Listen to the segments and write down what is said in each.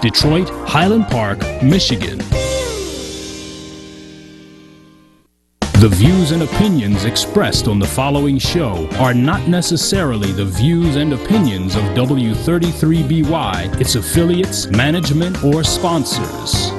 Detroit, Highland Park, Michigan. The views and opinions expressed on the following show are not necessarily the views and opinions of W33BY, its affiliates, management, or sponsors.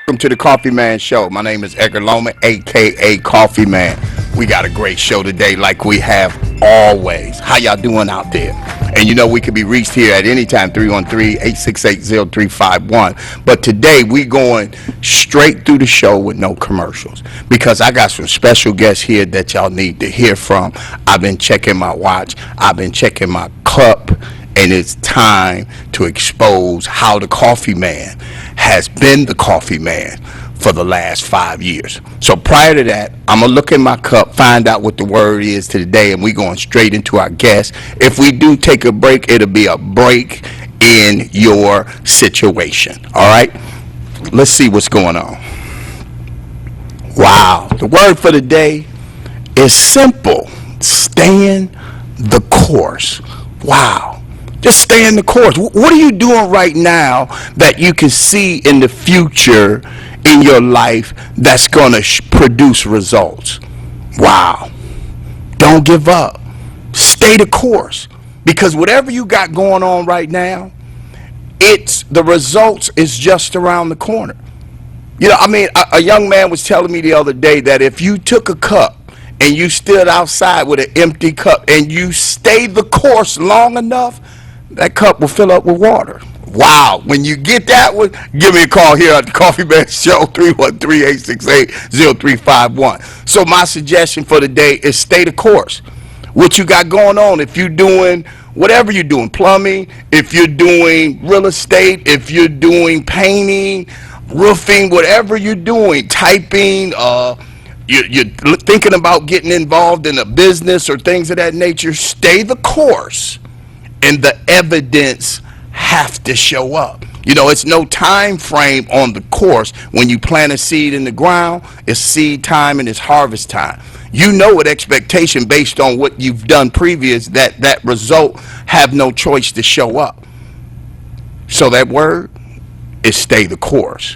Welcome to the Coffee Man Show. My name is Edgar Loman, aka Coffee Man. We got a great show today, like we have always. How y'all doing out there? And you know we can be reached here at any time, 313-868-0351. But today we going straight through the show with no commercials, because I got some special guests here that y'all need to hear from. I've been checking my watch, I've been checking my cup, and it's time to expose how the Coffee Man has been the Coffee Man for the last 5 years. So prior to that, I'm going to look in my cup, find out what the word is today, and we're going straight into our guest. If we do take a break, it'll be a break in your situation. All right? Let's see what's going on. Wow. The word for the day is simple. Staying the course. Wow. Just stay in the course. What are you doing right now that you can see in the future in your life that's going to produce results? Wow. Don't give up. Stay the course. Because whatever you got going on right now, the results is just around the corner. You know, I mean, a young man was telling me the other day that if you took a cup and you stood outside with an empty cup and you stayed the course long enough, that cup will fill up with water. Wow. When you get that one, give me a call here at the Coffee Man Show, 313-868-0351. So my suggestion for the day is stay the course. What you got going on, if you're doing whatever you're doing, plumbing, if you're doing real estate, if you're doing painting, roofing, whatever you're doing, typing, you're thinking about getting involved in a business or things of that nature, stay the course. And the evidence have to show up. You know, it's no time frame on the course. When you plant a seed in the ground, it's seed time and it's harvest time. You know with expectation based on what you've done previous that result have no choice to show up. So that word is stay the course.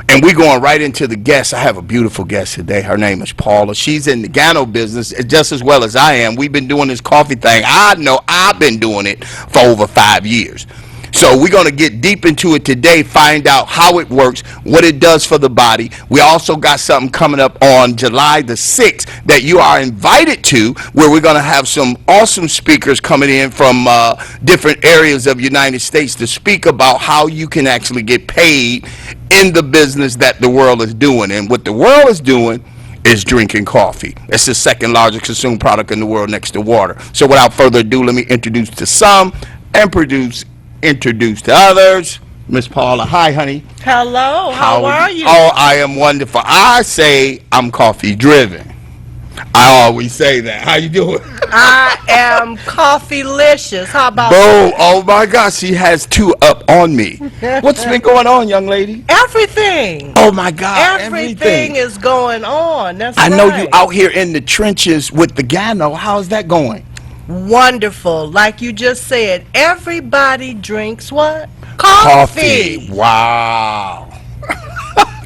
And we're going right into the guest. I have a beautiful guest today. Her name is Paula. She's in the Gano business just as well as I am. We've been doing this coffee thing. I know I've been doing it for over 5 years. So we're going to get deep into it today, find out how it works, what it does for the body. We also got something coming up on July the 6th that you are invited to, where we're going to have some awesome speakers coming in from different areas of the United States to speak about how you can actually get paid in the business that the world is doing. And what the world is doing is drinking coffee. It's the second largest consumed product in the world next to water. So without further ado, let me introduce to some and introduce to others. Miss Paula. Hi, honey. Hello. How are you? Oh, I am wonderful. I say I'm coffee driven. I always say that. How you doing? I am coffee-licious. How about Boom. Oh my gosh, she has two up on me. What's been going on, young lady? Everything. Oh my God, Everything is going on. That's I right. know you out here in the trenches with the Gano. How's that going? Wonderful. Like you just said, everybody drinks what? Coffee. Wow.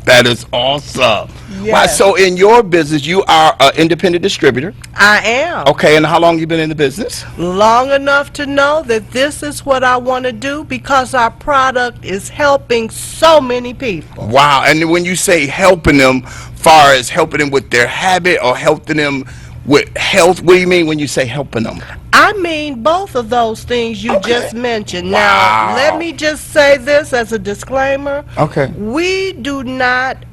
That is awesome. Yes. Wow. So in your business, you are an independent distributor. I am. Okay, and how long you been in the business? Long enough to know that this is what I want to do because our product is helping so many people. Wow. And when you say helping them, far as helping them with their habit or helping them with health, what do you mean when you say helping them? I mean both of those things you just mentioned. Wow. Now, let me just say this as a disclaimer. Okay. We do not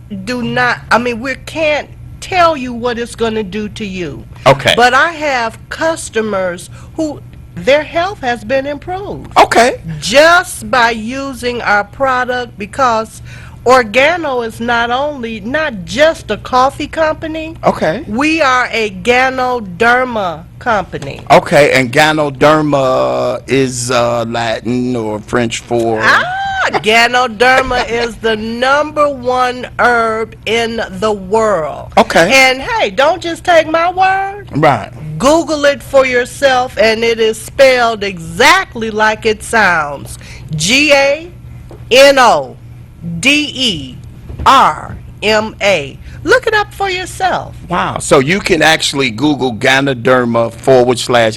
do not, I mean, we can't tell you what it's going to do to you. Okay. But I have customers who their health has been improved Okay. just by using our product, because Organo is not just a coffee company. Okay. We are a Ganoderma company. Okay, and Ganoderma is Latin or French for... Ganoderma is the #1 herb in the world. Okay. And hey, don't just take my word. Right. Google it for yourself, and it is spelled exactly like it sounds. Ganoderma. Look it up for yourself. Wow. So you can actually Google Ganoderma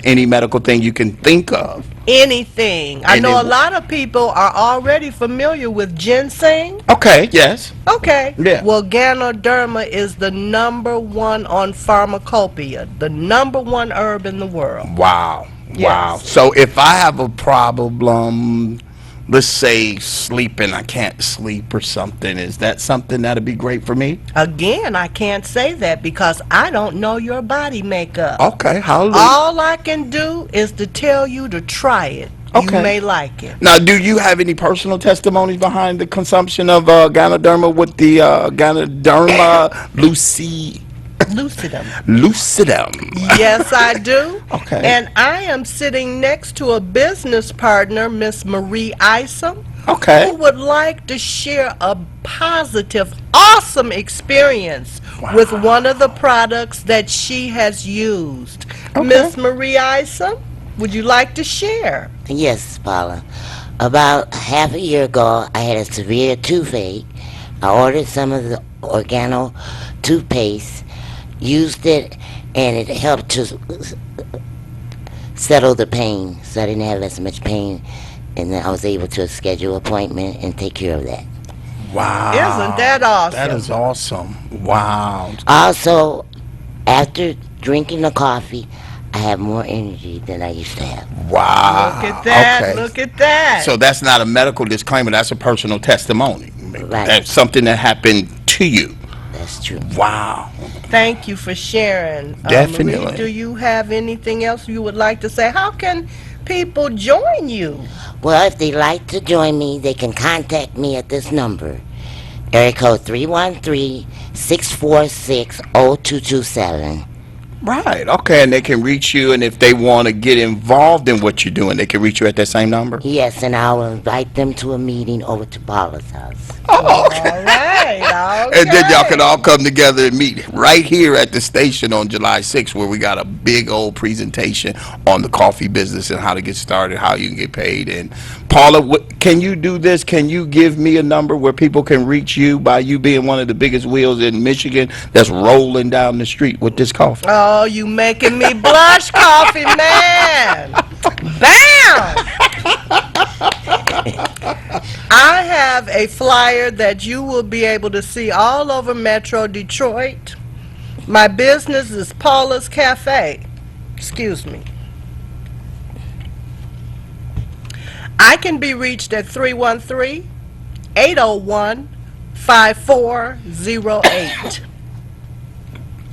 / any medical thing you can think of. Anything. I And know it- a lot of people are already familiar with ginseng. Okay, yes. Okay. Yeah. Well, Ganoderma is the #1 on pharmacopoeia, the #1 herb in the world. Wow. Yes. Wow. So if I have a problem, let's say sleeping, I can't sleep or something, is that something that'd be great for me? Again, I can't say that because I don't know your body makeup. Okay, hallelujah. All I can do is to tell you to try it. Okay. You may like it. Now, do you have any personal testimonies behind the consumption of Ganoderma with the Ganoderma Lucidum. lucidum? Yes, I do. Okay. And I am sitting next to a business partner, Miss Marie Isom, Okay. who would like to share a positive, awesome experience with one of the products that she has used. Okay. Miss Marie Isom, would you like to share? Yes, Paula. About half a year ago, I had a severe toothache. I ordered some of the Organo toothpaste, used it, and it helped to settle the pain, so I didn't have as much pain, and then I was able to schedule an appointment and take care of that. Wow. Isn't that awesome? That is awesome. Wow. Also, after drinking the coffee, I have more energy than I used to have. Wow. Look at that. Okay. Look at that. So that's not a medical disclaimer. That's a personal testimony. Right. That's something that happened to you. That's true. Wow. Thank you for sharing. Definitely. Marie, do you have anything else you would like to say? How can people join you? Well, if they'd like to join me, they can contact me at this number. Area code 313-646-0227. Right. Okay. And they can reach you, and if they want to get involved in what you're doing, they can reach you at that same number. Yes, and I will invite them to a meeting over to Paula's house. Oh, okay. All right. Okay. And then y'all can all come together and meet right here at the station on July 6th, where we got a big old presentation on the coffee business and how to get started, how you can get paid. And Paula, can you do this? Can you give me a number where people can reach you by you being one of the biggest wheels in Michigan that's rolling down the street with this coffee? Oh, you making me blush, Coffee Man. Bam! I have a flyer that you will be able to see all over Metro Detroit. My business is Paula's Cafe. Excuse me. I can be reached at 313-801-5408.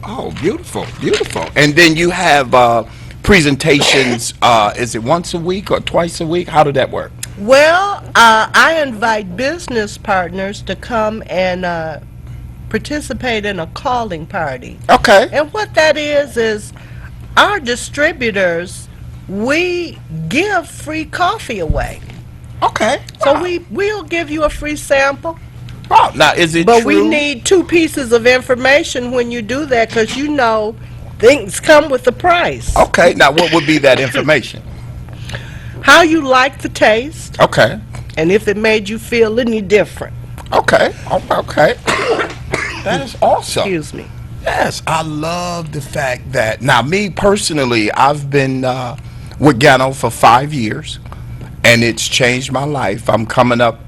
Oh, beautiful, beautiful. And then you have presentations, is it once a week or twice a week? How did that work? Well, I invite business partners to come and participate in a calling party. Okay. And what that is our distributors, we give free coffee away. Okay. So we'll give you a free sample. Oh, now is it But true? we need 2 pieces of information when you do that, because you know things come with the price. Okay, now what would be that information? How you like the taste, Okay. and if it made you feel any different. Okay. Okay. That is awesome. Excuse me. Yes, I love the fact that, now me personally, I've been with Gano for 5 years, and it's changed my life. I'm coming up,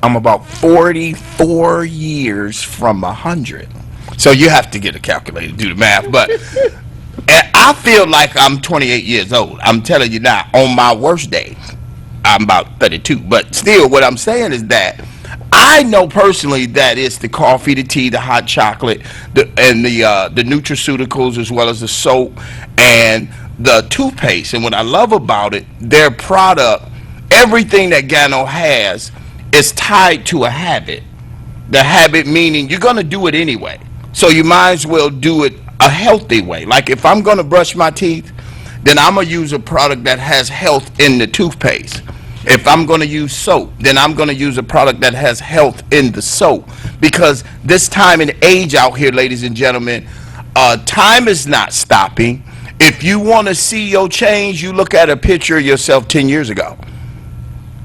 I'm about 44 years from 100. So you have to get a calculator to do the math, but and I feel like I'm 28 years old. I'm telling you now, on my worst day, I'm about 32. But still, what I'm saying is that I I know personally that it's the coffee, the tea, the hot chocolate, and the nutraceuticals, as well as the soap and the toothpaste. And what I love about it, their product, everything that Gano has is tied to a habit. The habit meaning you're going to do it anyway. So you might as well do it a healthy way. Like if I'm going to brush my teeth, then I'm going to use a product that has health in the toothpaste. If I'm going to use soap, then I'm going to use a product that has health in the soap. Because this time and age out here, ladies and gentlemen, time is not stopping. If you want to see your change, you look at a picture of yourself 10 years ago.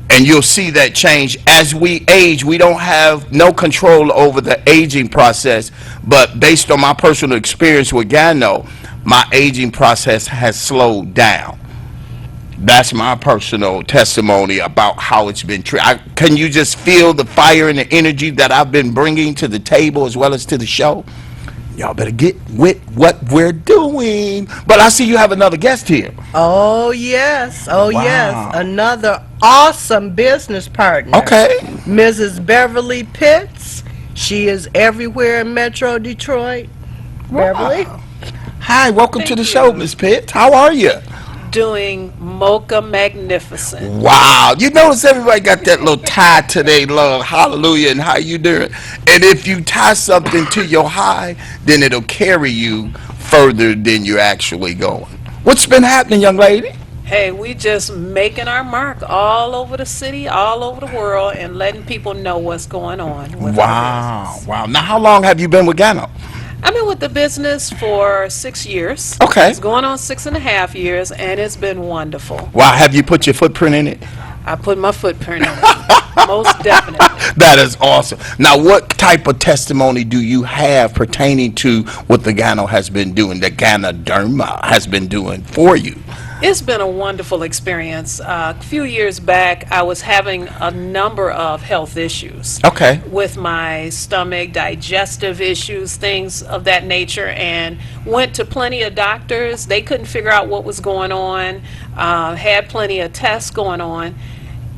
And you'll see that change. As we age, we don't have no control over the aging process. But based on my personal experience with Gano, my aging process has slowed down. That's my personal testimony about how it's been treated. Can you just feel the fire and the energy that I've been bringing to the table as well as to the show? Y'all better get with what we're doing. But I see you have another guest here. Oh, yes. Oh, Wow. yes. Another awesome business partner. Okay. Mrs. Beverly Pitts. She is everywhere in Metro Detroit. Beverly? Hi, welcome to Thank the you. show, Miss Pitts. How are you? Doing mocha magnificent. Wow. You notice everybody got that little tie to their love. Hallelujah. And how you doing? And if you tie something to your high, then it'll carry you further than you're actually going. What's been happening, young lady? Hey, we just making our mark all over the city, all over the world, and letting people know what's going on with our Wow. business. Wow. Now, how long have you been with Gano? I've been with the business for 6 years. Okay. It's going on 6.5 years, and it's been wonderful. Wow. Have you put your footprint in it? I put my footprint in it, most definitely. That is awesome. Now, what type of testimony do you have pertaining to what the Gano has been doing, the Ganoderma has been doing for you? It's been a wonderful experience. A few years back, I was having a number of health issues. Okay. With my stomach, digestive issues, things of that nature, and went to plenty of doctors. They couldn't figure out what was going on, had plenty of tests going on.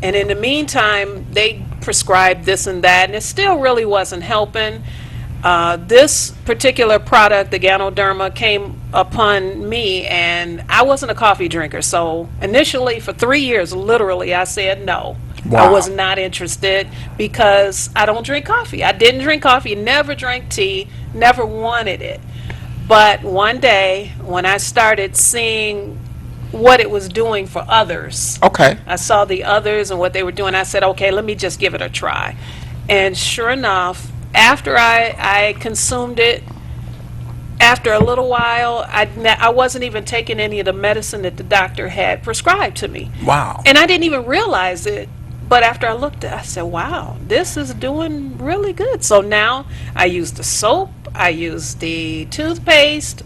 And in the meantime, they prescribed this and that, and it still really wasn't helping. This particular product, the Ganoderma, came upon me, and I wasn't a coffee drinker. So initially, for 3 years, literally, I said no. Wow. I was not interested because I don't drink coffee. I didn't drink coffee, never drank tea, never wanted it. But one day, when I started seeing what it was doing for others, Okay. I saw the others and what they were doing. I said, okay, let me just give it a try. And sure enough, after I consumed it, after a little while, I wasn't even taking any of the medicine that the doctor had prescribed to me. Wow. And I didn't even realize it. But after I looked at it, I said, wow, this is doing really good. So now I use the soap, I use the toothpaste,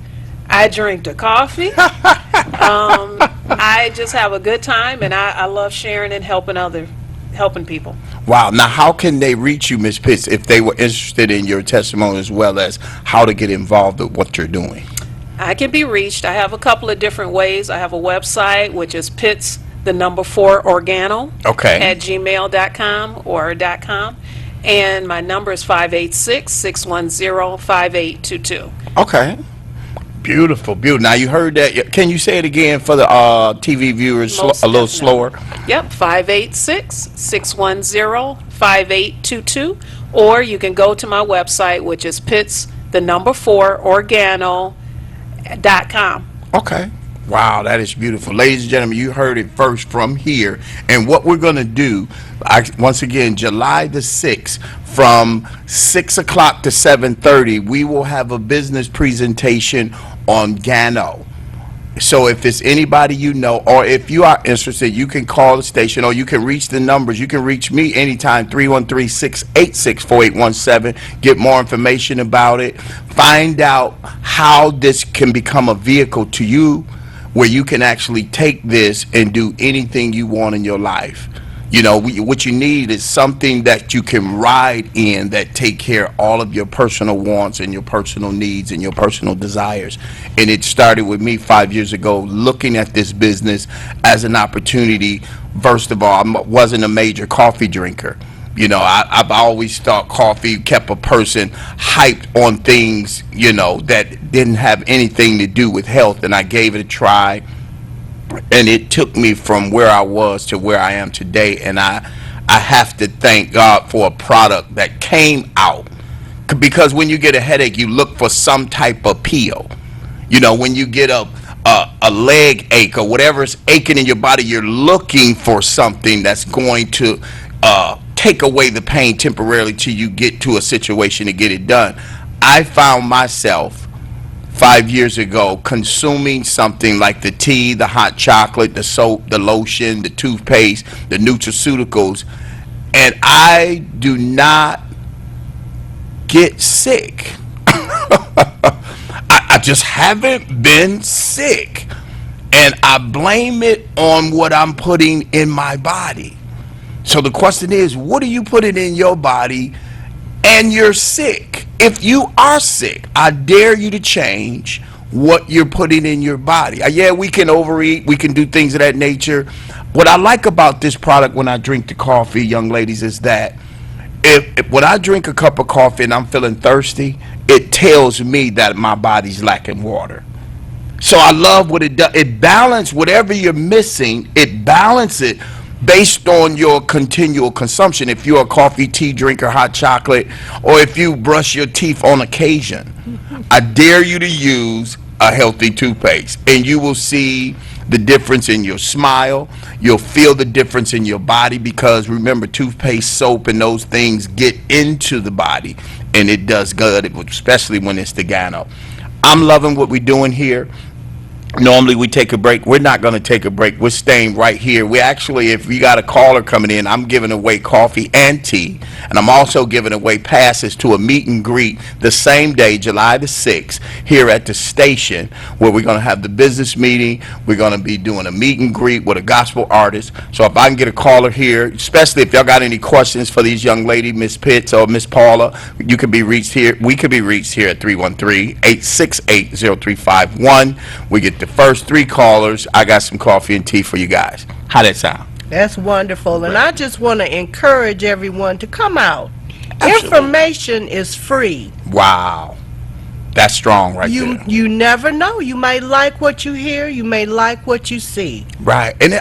I drink the coffee. I just have a good time, and I love sharing and helping people. Wow. Now, how can they reach you, Ms. Pitts, if they were interested in your testimony as well as how to get involved with what you're doing? I can be reached. I have a couple of different ways. I have a website, which is Pitts4Organo Okay. at gmail.com or .com. And my number is 586-610-5822. Okay. Beautiful, beautiful. Now, you heard that. Can you say it again for the TV viewers Most a little definitely. slower? Yep, 586-610-5822. Or you can go to my website, which is Pitts4Organo.com. Okay. Wow, that is beautiful. Ladies and gentlemen, you heard it first from here. And what we're going to do, once again, July the 6th, from 6 o'clock to 7:30, we will have a business presentation on Gano. So if it's anybody you know, or if you are interested, you can call the station, or you can reach the numbers. You can reach me anytime, 313-686-4817. Get more information about it. Find out how this can become a vehicle to you, where you can actually take this and do anything you want in your life. You know, what you need is something that you can ride in that take care of all of your personal wants and your personal needs and your personal desires. And it started with me 5 years ago, looking at this business as an opportunity. First of all, I wasn't a major coffee drinker. I've always thought coffee kept a person hyped on things, that didn't have anything to do with health. And I gave it a try, and it took me from where I was to where I am today. And I have to thank God for a product that came out, because when you get a headache, you look for some type of pill. When you get a leg ache or whatever's aching in your body, you're looking for something that's going to take away the pain temporarily till you get to a situation to get it done. I found myself 5 years ago consuming something like the tea, the hot chocolate, the soap, the lotion, the toothpaste, the nutraceuticals, and I do not get sick. I just haven't been sick, and I blame it on what I'm putting in my body. So the question is, what are you putting in your body and you're sick? If you are sick, I dare you to change what you're putting in your body. Yeah, we can overeat, we can do things of that nature. What I like about this product when I drink the coffee, young ladies, is that if when I drink a cup of coffee and I'm feeling thirsty, it tells me that my body's lacking water. So I love what it does. It balances whatever you're missing, it balances it based on your continual consumption. If you're a coffee, tea drinker, hot chocolate, or if you brush your teeth on occasion, I dare you to use a healthy toothpaste, and you will see the difference in your smile. You'll feel the difference in your body, because remember, toothpaste, soap, and those things get into the body, and it does good, especially when it's the Gano. I'm loving what we're doing here. Normally we take a break. We're not going to take a break. We're staying right here. We actually, if you got a caller coming in, I'm giving away coffee and tea, and I'm also giving away passes to a meet and greet the same day, July the 6th, here at the station, where we're going to have the business meeting. We're going to be doing a meet and greet with a gospel artist. So if I can get a caller here, especially if y'all got any questions for these young ladies, Miss Pitts or Miss Paula, you can be reached here. We could be reached here at 313-868-0351. We get the first 3 callers. I got some coffee and tea for you guys. How that sound? That's wonderful. And I just want to encourage everyone to come out. Absolutely. Information is free. Wow. That's strong right there. You never know. You may like what you hear. You may like what you see. Right. And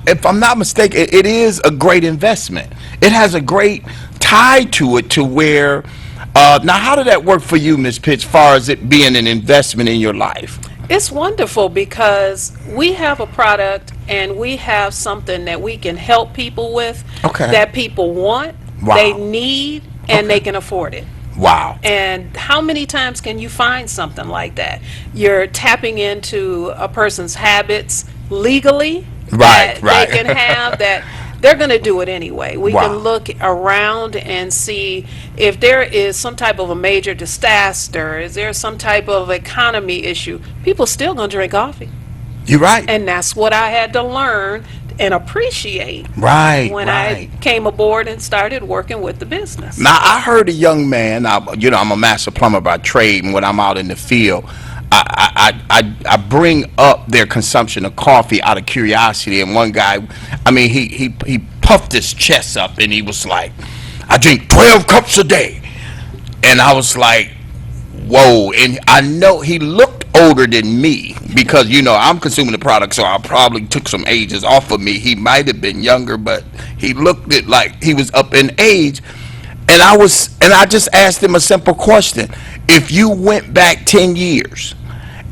if I'm not mistaken, it is a great investment. It has a great tie to it, to where, now how did that work for you, Ms. Pitts, as far as it being an investment in your life? It's wonderful because we have a product and we have something that we can help people with, Okay. that people want, Wow. they need, and they can afford it. Wow. And how many times can you find something like that? You're tapping into a person's habits legally, Right, that right. they can have, that they're going to do it anyway. We Wow. can look around and see if there is some type of a major disaster, is there some type of economy issue, people still going to drink coffee. You're right. And that's what I had to learn and appreciate Right. when right. I came aboard and started working with the business. Now, I heard a young man, I'm a master plumber by trade, and when I'm out in the field, I bring up their consumption of coffee out of curiosity. And one guy, he puffed his chest up, and he was like, I drink 12 cups a day. And I was like, whoa. And I know he looked older than me, because, I'm consuming the product, so I probably took some ages off of me. He might have been younger, but he looked it like he was up in age. And I just asked him a simple question. If you went back 10 years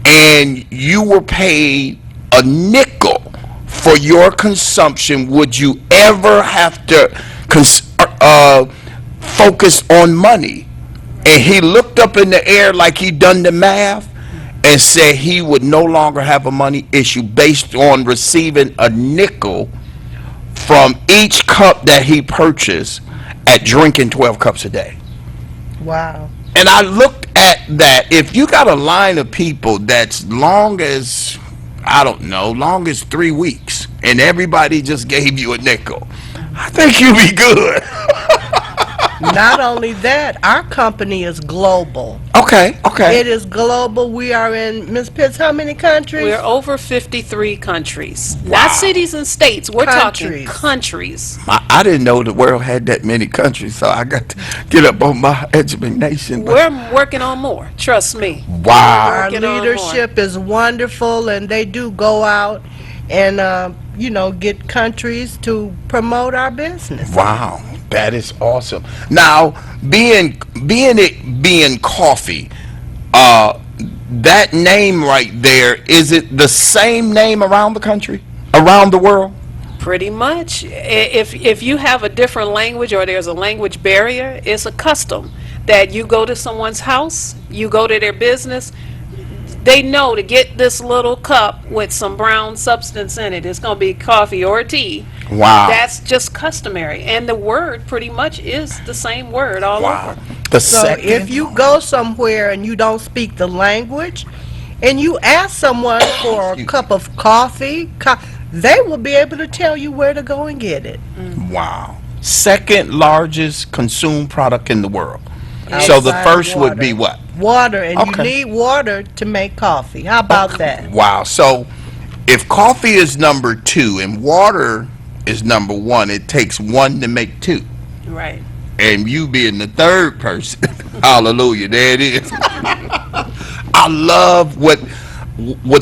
and you were paid a nickel for your consumption, would you ever have to focus on money? And he looked up in the air like he done the math and said he would no longer have a money issue based on receiving a nickel from each cup that he purchased at drinking 12 cups a day. Wow. And I looked at that. If you got a line of people that's long as 3 weeks, and everybody just gave you a nickel, I think you'd be good. Not only that, our company is global. Okay, okay. It is global. We are in, Ms. Pitts, how many countries? We're over 53 countries. Wow. Not cities and states. We're talking Countries. countries. I didn't know the world had that many countries, so I got to get up on my education. We're working on more. Trust me. Wow. Our Working on more. leadership is wonderful, and they do go out and, get countries to promote our business. Wow, that is awesome. Now, being coffee, that name right there, is it the same name around the country, around the world? Pretty much. If you have a different language or there's a language barrier, it's a custom that you go to someone's house, you go to their business, they know to get this little cup with some brown substance in it, it's going to be coffee or tea. Wow. That's just customary. And the word pretty much is the same word all Wow. over. The So second. if you go somewhere and you don't speak the language, and you ask someone for a cup of coffee, they will be able to tell you where to go and get it. Wow. Second largest consumed product in the world. So the Outside first would water. be what? Water, and Okay. you need water to make coffee. How about that? Wow. So if coffee is number 2 and water is number 1, it takes 1 to make 2. Right. And you being the third person, hallelujah, there it is. I love what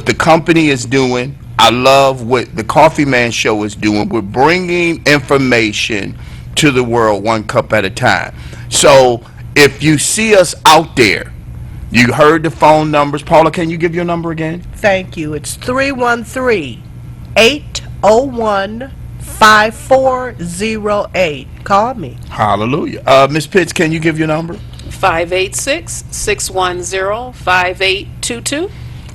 the company is doing. I love what the Coffee Man Show is doing. We're bringing information to the world one cup at a time. So if you see us out there, you heard the phone numbers. Paula, can you give your number again? Thank you. It's 313-801-5408. Call me. Hallelujah. Miss Pitts, can you give your number? 586-610-5822.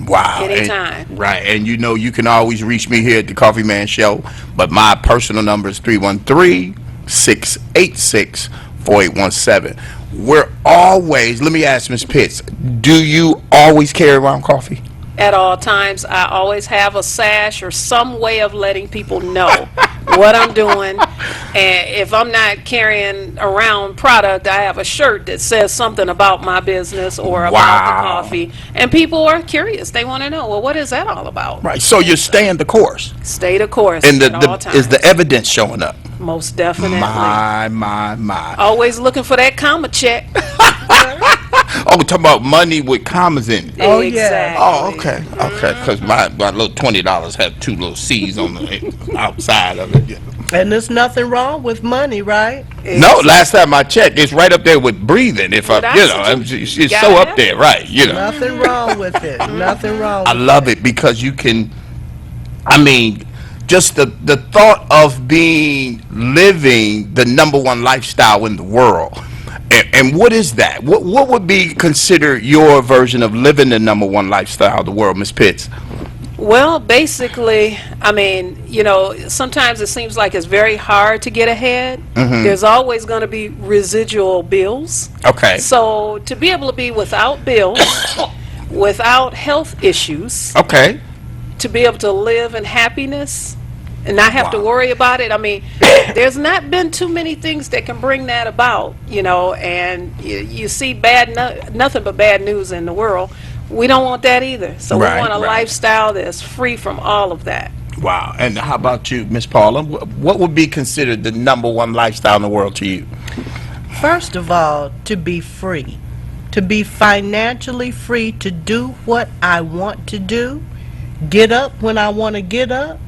Wow. Anytime. Right. And you can always reach me here at the Coffee Man Show. But my personal number is 313-686-4817. We're always, let me ask Ms. Pitts, do you always carry around coffee? At all times, I always have a sash or some way of letting people know what I'm doing. And if I'm not carrying around product, I have a shirt that says something about my business or about Wow. the coffee. And people are curious. They want to know, well, what is that all about? Right. So you're staying the course. Stay the course And at all times. is the evidence showing up? Most definitely. My. Always looking for that comma check. Oh, we're talking about money with commas in it. Oh, yeah. Exactly. Oh, okay. Because my little $20 have 2 little C's on the outside of it. And there's nothing wrong with money, right? No, last time I checked, it's right up there with breathing. If With oxygen. it's You so gotta up have there, it. right? Nothing wrong with it. Nothing wrong I with love it because you can, just the thought of living the number 1 lifestyle in the world. And what is that? What would be considered your version of living the number 1 lifestyle of the world, Ms. Pitts? Well, basically, sometimes it seems like it's very hard to get ahead. There's always going to be residual bills. Okay. So to be able to be without bills, without health issues, Okay. to be able to live in happiness and not have to Wow. worry about it. There's not been too many things that can bring that about, and you see nothing but bad news in the world. We don't want that either. So Right, we want a right. lifestyle that's free from all of that. Wow. And how about you, Miss Paula? What would be considered the number 1 lifestyle in the world to you? First of all, to be free. To be financially free to do what I want to do. Get up when I want to get up.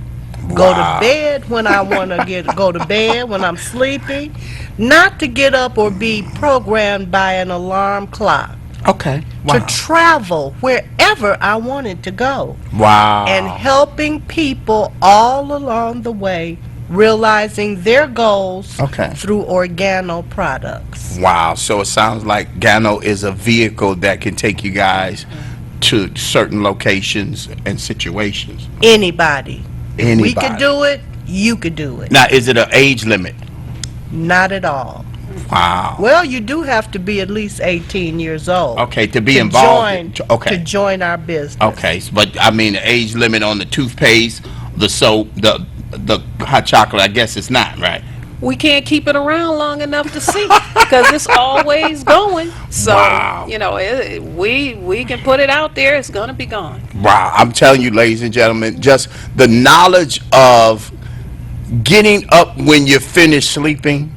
Go Wow. to bed when I want to go to bed when I'm sleepy. Not to get up or be programmed by an alarm clock. Okay. To travel wherever I wanted to go. Wow. And helping people all along the way realizing their goals Okay. through Organo products. Wow. So it sounds like Gano is a vehicle that can take you guys to certain locations and situations. Anybody. Anybody. We could do it, you could do it. Now, is it an age limit? Not at all. Wow. Well, you do have to be at least 18 years old. Okay, to be involved. To join our business. Okay, but the age limit on the toothpaste, the soap, the hot chocolate, I guess it's not, right? we can't keep it around long enough to see because it's always going. So, Wow. we can put it out there. It's going to be gone. Wow, I'm telling you, ladies and gentlemen, just the knowledge of getting up when you finish sleeping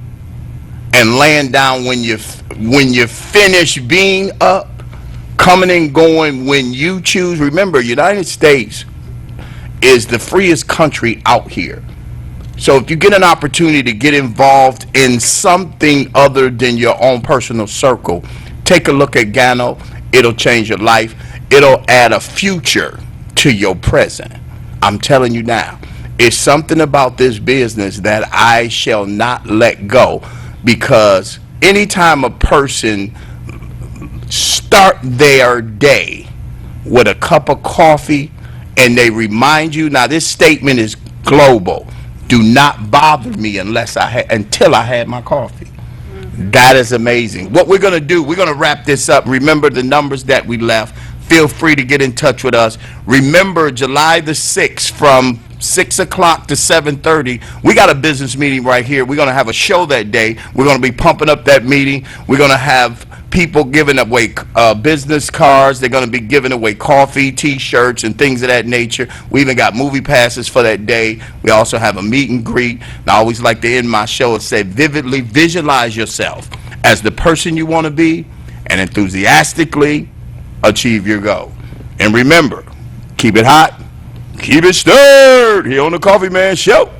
and laying down when you finish being up, coming and going when you choose. Remember, United States is the freest country out here. So if you get an opportunity to get involved in something other than your own personal circle, take a look at Gano. It'll change your life. It'll add a future to your present. I'm telling you now, it's something about this business that I shall not let go, because anytime a person start their day with a cup of coffee and they remind you, now this statement is global, do not bother me until I had my coffee. That is amazing. What we're going to do, we're going to wrap this up. Remember the numbers that we left. Feel free to get in touch with us. Remember, July the 6th from 6 o'clock to 7:30, we got a business meeting right here. We're going to have a show that day. We're going to be pumping up that meeting. We're going to have people giving away business cards. They're going to be giving away coffee, T-shirts, and things of that nature. We even got movie passes for that day. We also have a meet and greet. And I always like to end my show and say, vividly visualize yourself as the person you want to be and enthusiastically achieve your goal. And remember, keep it hot, keep it stirred here on the Coffee Man Show.